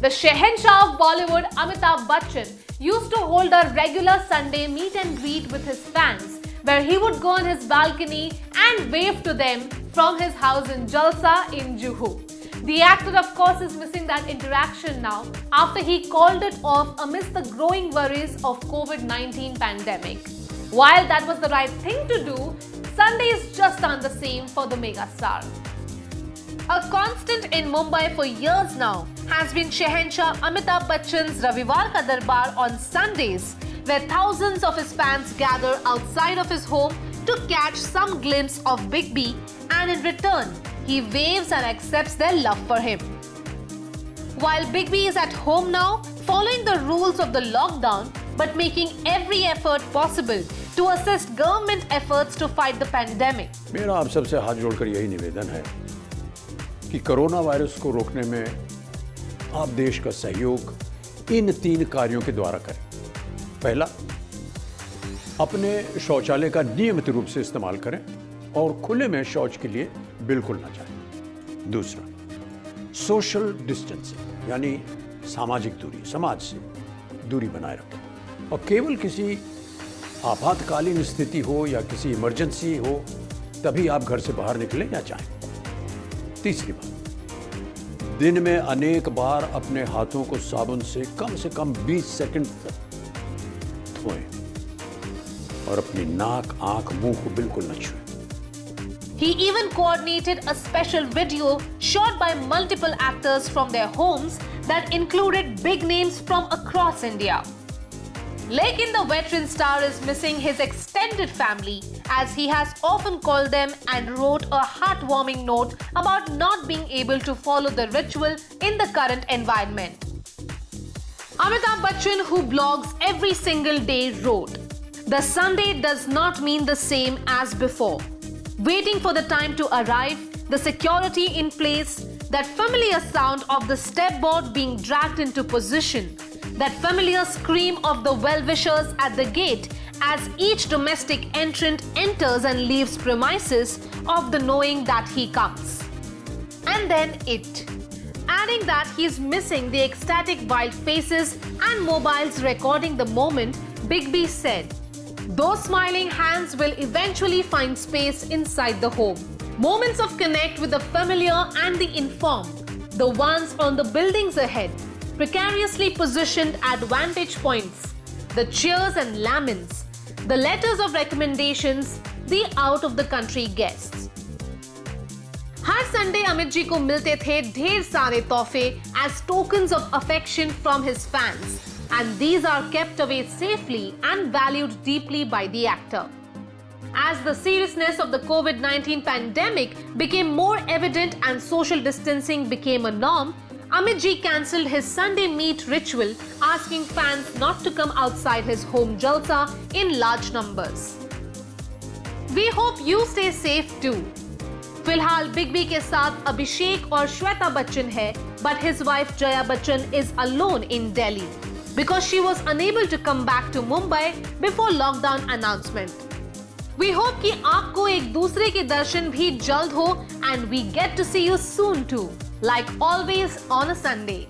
The Shehenshah of Bollywood, Amitabh Bachchan, used to hold a regular Sunday meet and greet with his fans, where he would go on his balcony and wave to them from his house in Jalsa in Juhu. The actor, of course, is missing that interaction now after he called it off amidst the growing worries of COVID-19 pandemic. While that was the right thing to do, Sundays just aren't the same for the megastar. A constant in Mumbai for years now has been Shehenshah Amitabh Bachchan's Ravivar Ka Darbar on Sundays, where thousands of his fans gather outside of his home to catch some glimpse of Big B, and in return, he waves and accepts their love for him. While Big B is at home now, following the rules of the lockdown, but making every effort possible to assist government efforts to fight the pandemic. मेरा आप सबसे हाथ जोड़कर यही निवेदन है कि corona virus को रोकने में आप देश का सहयोग इन 3 कार्यों के द्वारा करें। पहला, अपने शौचालय का नियमित रूप से इस्तेमाल करें और खुले में शौच के लिए बिल्कुल ना जाएं। दूसरा, सोशल डिस्टेंसिंग यानी सामाजिक दूरी, समाज से दूरी बनाए रखें और केवल किसी आपातकालीन स्थिति हो या किसी इमरजेंसी हो तभी आप घर से बाहर निकलें या जाएं। तीसरी बात, दिन में अनेक बार अपने हाथों को साबुन से कम 20 सेकंड तक धोएं और अपनी नाक, आंख, मुंह को बिल्कुल न छुएं। He even coordinated a special video shot by multiple actors from their homes that included big names from across India. Lekin the veteran star is missing his extended family, as he has often called them and wrote a heartwarming note about not being able to follow the ritual in the current environment. Amitabh Bachchan, who blogs every single day, wrote, "The Sunday does not mean the same as before. Waiting for the time to arrive, the security in place, that familiar sound of the stepboard being dragged into position, that familiar scream of the well-wishers at the gate as each domestic entrant enters and leaves premises, of the knowing that he comes." And then it. Adding that he is missing the ecstatic wild faces and mobiles recording the moment, Big B said, "Those smiling hands will eventually find space inside the home. Moments of connect with the familiar and the informed, the ones on the buildings ahead, precariously positioned at vantage points, the cheers and laments, the letters of recommendations, the out of the country guests." हर Sunday Amit ji को मिलते थे ढेर सारे तोहफे as tokens of affection from his fans, and these are kept away safely and valued deeply by the actor. As the seriousness of the COVID-19 pandemic became more evident and social distancing became a norm, Amit ji cancelled his Sunday meet ritual, asking fans not to come outside his home Jalsa in large numbers. We hope you stay safe too. फिलहाल big B के साथ अभिषेक और श्वेता बच्चन है, but his wife Jaya Bachchan is alone in Delhi because she was unable to come back to Mumbai before lockdown announcement. We hope कि आपको एक दूसरे के दर्शन भी जल्द हो and we get to see you soon too, like always on a Sunday.